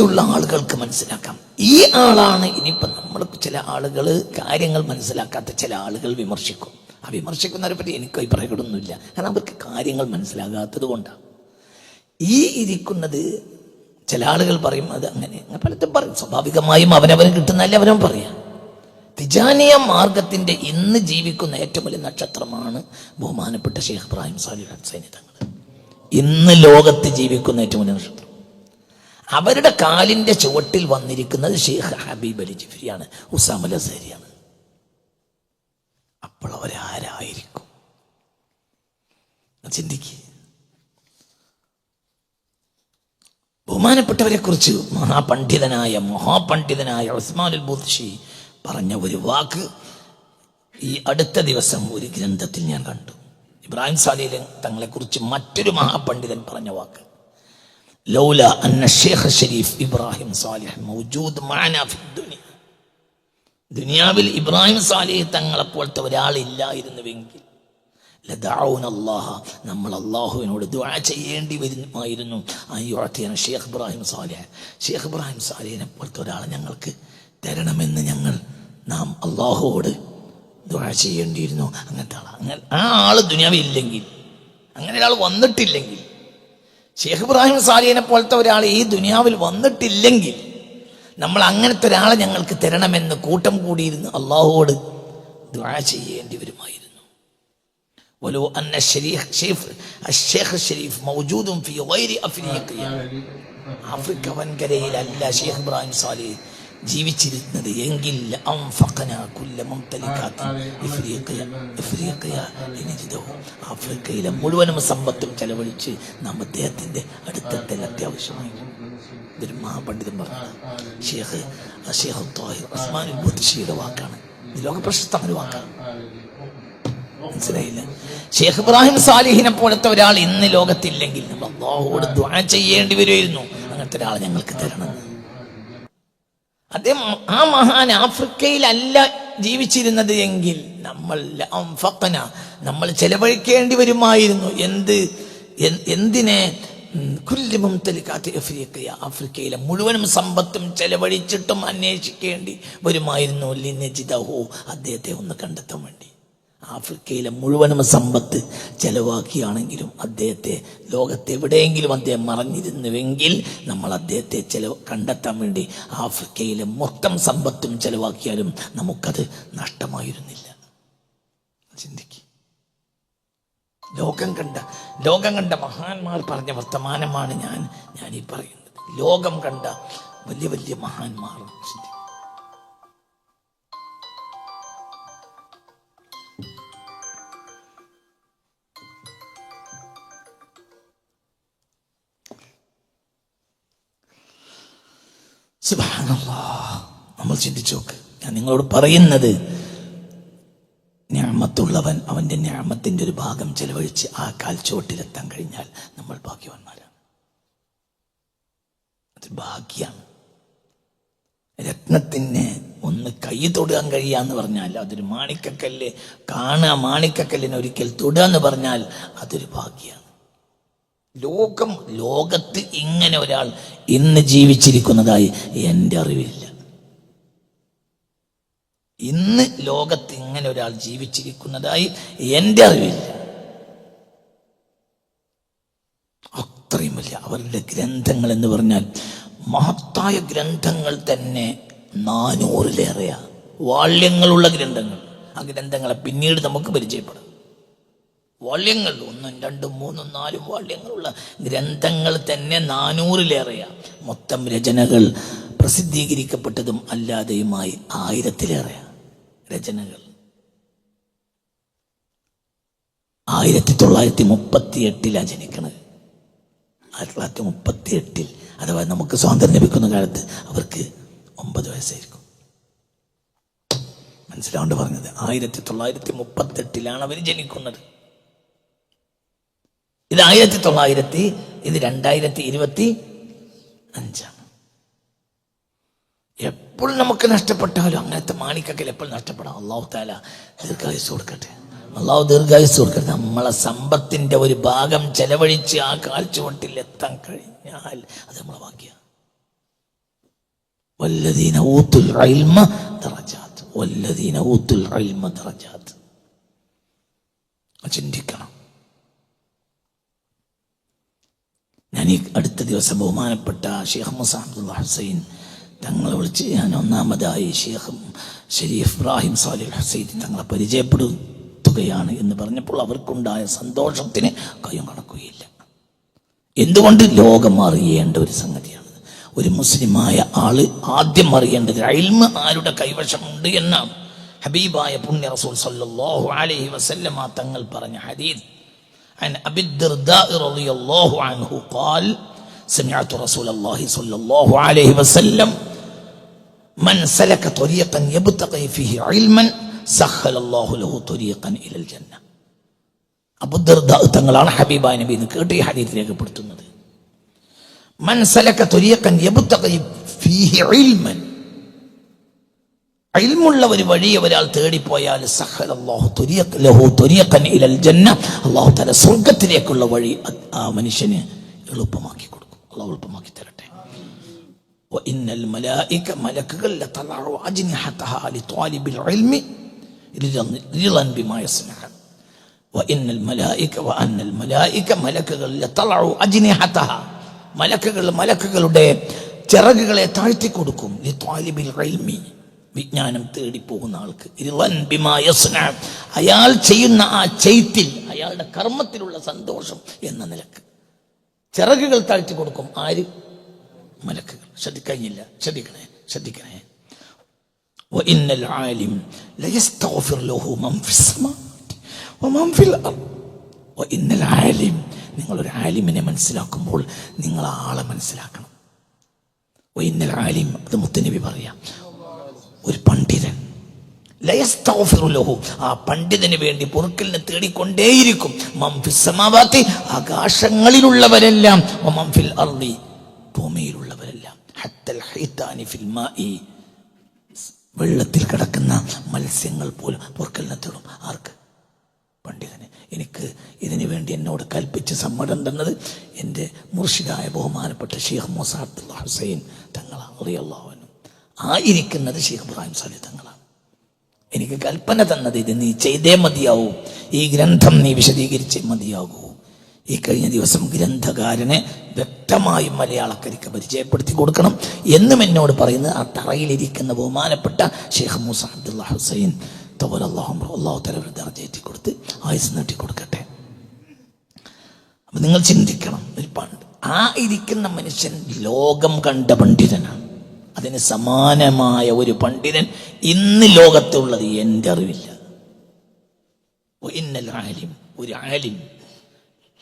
ബുദ്ധിയുള്ള ആളുകൾക്ക് മനസ്സിലാക്കാം. ഈ ആളാണ്. ഇനിയിപ്പം നമ്മൾ ചില ആളുകൾ കാര്യങ്ങൾ മനസ്സിലാക്കാത്ത ചില ആളുകൾ വിമർശിക്കും. ആ വിമർശിക്കുന്നവരെ പറ്റി എനിക്ക് അഭിപ്രായപ്പെടുന്നില്ല. കാരണം അവർക്ക് കാര്യങ്ങൾ മനസ്സിലാകാത്തത് കൊണ്ടാണ്. ഈ ഇരിക്കുന്നത് ചില ആളുകൾ പറയും അത് അങ്ങനെ പലതും പറയും. സ്വാഭാവികമായും അവനവന് കിട്ടുന്നതല്ലേ അവനവൻ പറയാം. തിജാനിയ മാർഗത്തിന്റെ ഇന്ന് ജീവിക്കുന്ന ഏറ്റവും വലിയ നക്ഷത്രമാണ് ബഹുമാനപ്പെട്ട ഷെയ്ഖ് ഇബ്രാഹിം സാലിഹ് ഹുസൈനി തങ്ങൾ. ഇന്ന് ലോകത്ത് ജീവിക്കുന്ന ഏറ്റവും വലിയ നക്ഷത്രം. അവരുടെ കാലിന്റെ ചുവട്ടിൽ വന്നിരിക്കുന്നത് ഷെയ്ഖ് ഹബീബ് അലി ജിഫ്രിയാണ്, ഉസാമ അൽ അസ്ഹരിയാണ്. അപ്പോൾ അവരാരായിരിക്കും ചിന്തിക്കുക. ബഹുമാനപ്പെട്ടവരെ കുറിച്ച് മഹാപണ്ഡിതനായ ഉസ്മാനുൽ ബുത്ഷി പറഞ്ഞ ഒരു വാക്ക് ഈ അടുത്ത ദിവസം ഒരു ഗ്രന്ഥത്തിൽ ഞാൻ കണ്ടു. ഇബ്രാഹിം സാലിഹ് തങ്ങളെ കുറിച്ച് മറ്റൊരു മഹാപണ്ഡിതൻ പറഞ്ഞ വാക്ക്, ലൗല അന്ന ഷെയ്ഖ് ഷരീഫ് ഇബ്രാഹിം സാലിഹ് മൗജൂദ് മഅനാ ഫി ദുനിയ. ദുനിയാവിൽ ഇബ്രാഹിം സാലിഹ് തങ്ങളെ പോലത്തെ ഒരാളില്ലായിരുന്നുവെങ്കിൽ ലദഅൗന അല്ലാഹ, നമ്മൾ അല്ലാഹുവിനോട് ദുആ ചെയ്യേണ്ടി വരുമായിരുന്നു. അയ്യുഅതിന ഷെയ്ഖ് ഇബ്രാഹിം സാലിഹ്, ഷെയ്ഖ് ഇബ്രാഹിം സാലിഹിനെ പോലത്തെ ഒരാളെ ഞങ്ങൾക്ക് തരണമെന്ന് നാം അല്ലാഹുവോട് ദുആ ചെയ്യേണ്ടിയിരുന്നു. അങ്ങനത്തെ ആളാ. ആ ആള് ദുനിയാവിൽ ഇല്ലെങ്കിൽ, അങ്ങനെ ഒരാൾ വന്നിട്ടില്ലെങ്കിൽ, ഷെയ്ഖ് ഇബ്രാഹിം സാലിഹിനെ പോലത്തെ ഒരാൾ ഈ ദുനിയാവിൽ വന്നിട്ടില്ലെങ്കിൽ നമ്മൾ അങ്ങനത്തെ ഒരാളെ ഞങ്ങൾക്ക് തരണമെന്ന് കൂട്ടം കൂടിയിരുന്ന് അല്ലാഹുവോട് ദുആ ചെയ്യേണ്ടി വരുമായിരുന്നു. വലോ അന്ന ഷെയ്ഖ് ഷരീഫ് മൗജൂദുൻ ഫീ ഗൈരി അഫ്രീഖിയ, ആഫ്രിക്ക വൻകരയിലല്ല ഷെയ്ഖ് ഇബ്രാഹിം സാലിഹ് ജീവിച്ചിരുന്നത് എങ്കിൽ ആഫ്രിക്കയിലെ മുഴുവനും സമ്പത്തും ചെലവഴിച്ച് നാം അദ്ദേഹത്തിന്റെ അടുത്തെത്തൽ അത്യാവശ്യമായി. ഇതൊരു മഹാപണ്ഡിതൻ പറഞ്ഞത് ഷെയ്ഖ് ത്വാഹിർ ഉസ്മാനുൽ ബുത്ഷിയുടെ വാക്കാണ്. ഇത് ലോകപ്രശസ്തമായ വാക്കാണ്. മനസ്സിലായില്ല? ഷെയ്ഖ് ഇബ്രാഹിം സാലിഹിനെ പോലത്തെ ഒരാൾ ഇന്ന് ലോകത്തില്ലെങ്കിൽ നമ്മൾ അല്ലാഹുവോട് ദുആ ചെയ്യേണ്ടി വരുമായിരുന്നു, അങ്ങനത്തെ ഒരാളെ ഞങ്ങൾക്ക് തരണം. അദ്ദേഹം ആ മഹാൻ ആഫ്രിക്കയിലല്ല ജീവിച്ചിരുന്നത് എങ്കിൽ നമ്മൾ ചെലവഴിക്കേണ്ടി വരുമായിരുന്നു. എന്തിനെ ആഫ്രിക്കയിലെ മുഴുവനും സമ്പത്തും ചെലവഴിച്ചിട്ടും അന്വേഷിക്കേണ്ടി വരുമായിരുന്നു. അദ്ദേഹത്തെ ഒന്ന് കണ്ടെത്താൻ വേണ്ടി ആഫ്രിക്കയിലെ മുഴുവനും സമ്പത്ത് ചെലവാക്കിയാണെങ്കിലും അദ്ദേഹത്തെ ലോകത്തെവിടെയെങ്കിലും അദ്ദേഹം മറഞ്ഞിരുന്നുവെങ്കിൽ നമ്മൾ അദ്ദേഹത്തെ കണ്ടെത്താൻ വേണ്ടി ആഫ്രിക്കയിലെ മൊത്തം സമ്പത്തും ചെലവാക്കിയാലും നമുക്കത് നഷ്ടമായിരുന്നില്ല. ചിന്തിക്കുക. ലോകം കണ്ട മഹാന്മാർ പറഞ്ഞ വർത്തമാനമാണ് ഞാൻ ഈ പറയുന്നത്. ലോകം കണ്ട വലിയ വലിയ മഹാന്മാർ ചിന്തിക്കുക. സുബ്ഹാനല്ലാഹ്, നമ്മൾ ചിന്തിച്ചു നോക്ക്. ഞാൻ നിങ്ങളോട് പറയുന്നത്, നിഅമത്തുള്ളവൻ അവന്റെ നിഅമത്തിന്റെ ഒരു ഭാഗം ചെലവഴിച്ച് ആ കാൽച്ചുവട്ടിലെത്താൻ കഴിഞ്ഞാൽ നമ്മൾ ഭാഗ്യവാന്മാരാണ്. അത് ഭാഗ്യാണ്. രത്നത്തിന് ഒന്ന് കൈ തൊടാൻ കഴിയാന്ന് പറഞ്ഞാൽ അതൊരു മാണിക്കക്കല്ല്. കാണുക, മാണിക്കക്കല്ലിനെ ഒരിക്കൽ തൊടുക എന്ന് പറഞ്ഞാൽ അതൊരു ഭാഗ്യാണ്. ലോകത്ത് ഇങ്ങനെ ഒരാൾ ഇന്ന് ജീവിച്ചിരിക്കുന്നതായി എൻ്റെ അറിവില്ല. ഇന്ന് ലോകത്ത് ഇങ്ങനെ ഒരാൾ ജീവിച്ചിരിക്കുന്നതായി എൻ്റെ അറിവില്ല. അത്രയും വലിയ അവരുടെ ഗ്രന്ഥങ്ങൾ എന്ന് പറഞ്ഞാൽ മഹത്തായ ഗ്രന്ഥങ്ങൾ തന്നെ 400-ലേറെയാ വാള്യങ്ങളുള്ള ഗ്രന്ഥങ്ങൾ. ആ ഗ്രന്ഥങ്ങളെ പിന്നീട് നമുക്ക് പരിചയപ്പെടാം. വാള്യങ്ങൾ 1, 2, 3, 4 വാള്യങ്ങളുള്ള ഗ്രന്ഥങ്ങൾ തന്നെ 400-ലേറെയാ. മൊത്തം രചനകൾ പ്രസിദ്ധീകരിക്കപ്പെട്ടതും അല്ലാതെയുമായി 1000-ലേറെയാ രചനകൾ. 1938 ജനിക്കണത്. 1938 അഥവാ നമുക്ക് സ്വാതന്ത്ര്യം ലഭിക്കുന്ന കാലത്ത് അവർക്ക് 9 വയസ്സായിരിക്കും. മനസ്സിലാവേണ്ട പറഞ്ഞത് 1938 അവർ ജനിക്കുന്നത്. ഇത് 1900, ഇത് 2025. എപ്പോൾ നമുക്ക് നഷ്ടപ്പെട്ടാലും അങ്ങനത്തെ മാണിക്കക്കൽ എപ്പോൾ നഷ്ടപ്പെടാം. അല്ലാഹു തആല ദീർഘായുസ്സ് കൊടുക്കട്ടെ. അല്ലാഹു ദീർഘായുസ്സ് കൊടുക്കട്ടെ. നമ്മളെ സമ്പത്തിന്റെ ഒരു ഭാഗം ചെലവഴിച്ച് ആ കാൽച്ചുവട്ടിൽ എത്താൻ കഴിഞ്ഞാൽ അത് നമ്മളെ ഭാഗ്യം. വല്ലദീന ഊത്തുൽ ഇൽമ ദറജാത്ത്, വല്ലദീന ഊത്തുൽ ഇൽമ ദറജാത്ത്. ചിന്തിക്കണം. ഞാൻ ഈ അടുത്ത ദിവസം ബഹുമാനപ്പെട്ട ഷെയ്ഖ് മൂസ അബ്ദുള്ള ഹുസൈൻ തങ്ങളെ വിളിച്ച് ഞാൻ ഒന്നാമതായി ഷെയ്ഖ് ഷരീഫ് ഇബ്രാഹിം സാലിഹ് ഹുസൈൻ തങ്ങളെ പരിചയപ്പെടുത്തുകയാണ് എന്ന് പറഞ്ഞപ്പോൾ അവർക്കുണ്ടായ സന്തോഷത്തിന് കയ്യും കണക്കുകയില്ല. എന്തുകൊണ്ട്? ലോകം അറിയേണ്ട ഒരു സംഗതിയാണ്. ഒരു മുസ്ലിമായ ആള് ആദ്യം അറിയേണ്ടത് ഇൽമ് ആരുടെ കൈവശമുണ്ട് എന്നാണ്. ഹബീബായ പുണ്യ റസൂൽ സല്ലല്ലാഹു അലൈഹി വസല്ലമ തങ്ങൾ പറഞ്ഞ ഹദീസ് عن أبي الدرداء رضي الله عنه قال سمعت رسول الله صلى الله عليه وسلم من سلك طريقا يبتغي فيه علما سهل الله له طريقا إلى الجنة. അബൂ ദർദാ തങ്ങളാണ് ഹബീബായ നബി എന്ന് കേട്ട് ഈ ഹദീസ് രേഖപ്പെടുത്തുന്നത്. മൻ സലക ത്വരീഖൻ യബ്തഗി ഫീഹി ഇൽമൻ, ഇൽമുള്ള ഒരു വഴിയെ ഒരാൾ തേടിപ്പോയാൽ സഹലല്ലാഹു ലഹു ത്വരീഖൻ ഇലൽ ജന്ന, അല്ലാഹു തആല സ്വർഗ്ഗത്തിലേക്കുള്ള വഴി ആ മനുഷ്യന് എളുപ്പമാക്കി കൊടുക്കും. അല്ലാഹു എളുപ്പമാക്കി തരട്ടെ. വഇന്നൽ മലായിക, മലക്കുകൾ ലതളഉ അജ്നിഹതഹാ ലിത്വാലിബിൽ ഇൽമി റിളൻ ബിമാ യസ്നഅ. വഇന്നൽ മലായിക വഅന്നൽ മലായിക, മലക്കുകൾ ലതളഉ അജ്നിഹതഹാ, മലക്കുകളുടെ ചിറകുകളെ താഴ്ത്തി കൊടുക്കും. ലിത്വാലിബിൽ ഇൽമി, വിജ്ഞാനം തേടിപ്പോകുന്ന ആൾക്ക്. റിളൻ ബിമാ യസ്നഅ, അയാൾ ചെയ്യുന്ന ആ ചെയ്ത്തിൽ, അയാളുടെ കർമ്മത്തിലുള്ള സന്തോഷം എന്ന നിലക്ക് ചിറകുകൾ താഴ്ത്തി കൊടുക്കും. ആര്? മലക്കുകൾ. ശ്രദ്ധിക്കണേ. വഇന്നൽ ആലിം ലയസ്തഗ്ഫിർ ലഹു മൻ ഫിസ് സമാവാതി വമൻ ഫിൽ അർദ്. വഇന്നൽ ആലിം, നിങ്ങളൊരു ആലിമിനെ മനസ്സിലാക്കുമ്പോൾ നിങ്ങൾ ആളെ മനസ്സിലാക്കണം. വഇന്നൽ ആലിം, അത് മുത്തനബി പറയാം, ഒരു പണ്ഡിതൻ ലയസ്തഗ്ഫിറു ലഹു, ആ പണ്ഡിതന് വേണ്ടി പൊറുക്കലിനെ തേടിക്കൊണ്ടേയിരിക്കും. മൻ ഫിസ് സമാവാതി, ആകാശങ്ങളിലുള്ളവരെല്ലാം, വമൻ ഫിൽ അർദി, ഭൂമിയിലുള്ളവരെല്ലാം. ഹത്തൽ ഹൈതാനി ഫിൽ മാഇ, വെള്ളത്തിൽ കിടക്കുന്ന മത്സ്യങ്ങൾ പോലും പൊറുക്കലിനെ തേടും. ആർക്ക്? പണ്ഡിതന്. എനിക്ക് ഇതിനു വേണ്ടി എന്നോട് കൽപ്പിച്ച് സമ്മതം തന്നത് എൻ്റെ മുർഷിദായ ബഹുമാനപ്പെട്ട ഷെയ്ഖ് മൂസ അബ്ദുള്ള ഹുസൈൻ തങ്ങളാണ് റളിയല്ലാഹു അൻഹു. ആയിരിക്കുന്നത് ഷെയ്ഖ് ഇബ്രാഹിം സാലിഹ് തങ്ങളാണ്. എനിക്ക് കൽപ്പന തന്നത് ഇത് നീ ചെയ്തേ മതിയാവൂ, ഈ ഗ്രന്ഥം നീ വിശദീകരിച്ചേ മതിയാകൂ. ഈ കഴിഞ്ഞ ദിവസം ഗ്രന്ഥകാരനെ വ്യക്തമായും മലയാളക്കരിക്ക് പരിചയപ്പെടുത്തി കൊടുക്കണം എന്നും എന്നോട് പറയുന്നത് ആ തറയിലിരിക്കുന്ന ബഹുമാനപ്പെട്ട ഷെയ്ഖ് മൂസ അബ്ദുള്ള ഹുസൈൻ അല്ലാഹു തആല ദർജ കൊടുത്ത് ആയുസ് നീട്ടിക്കൊടുക്കട്ടെ. അപ്പൊ നിങ്ങൾ ചിന്തിക്കണം, ആ ഇരിക്കുന്ന മനുഷ്യൻ ലോകം കണ്ട പണ്ഡിതനാണ്. അതിന് സമാനമായ ഒരു പണ്ഡിതൻ ഇന്ന് ലോകത്തുള്ളത് എൻ്റെ അറിവില്ല. ഒരു ആലിം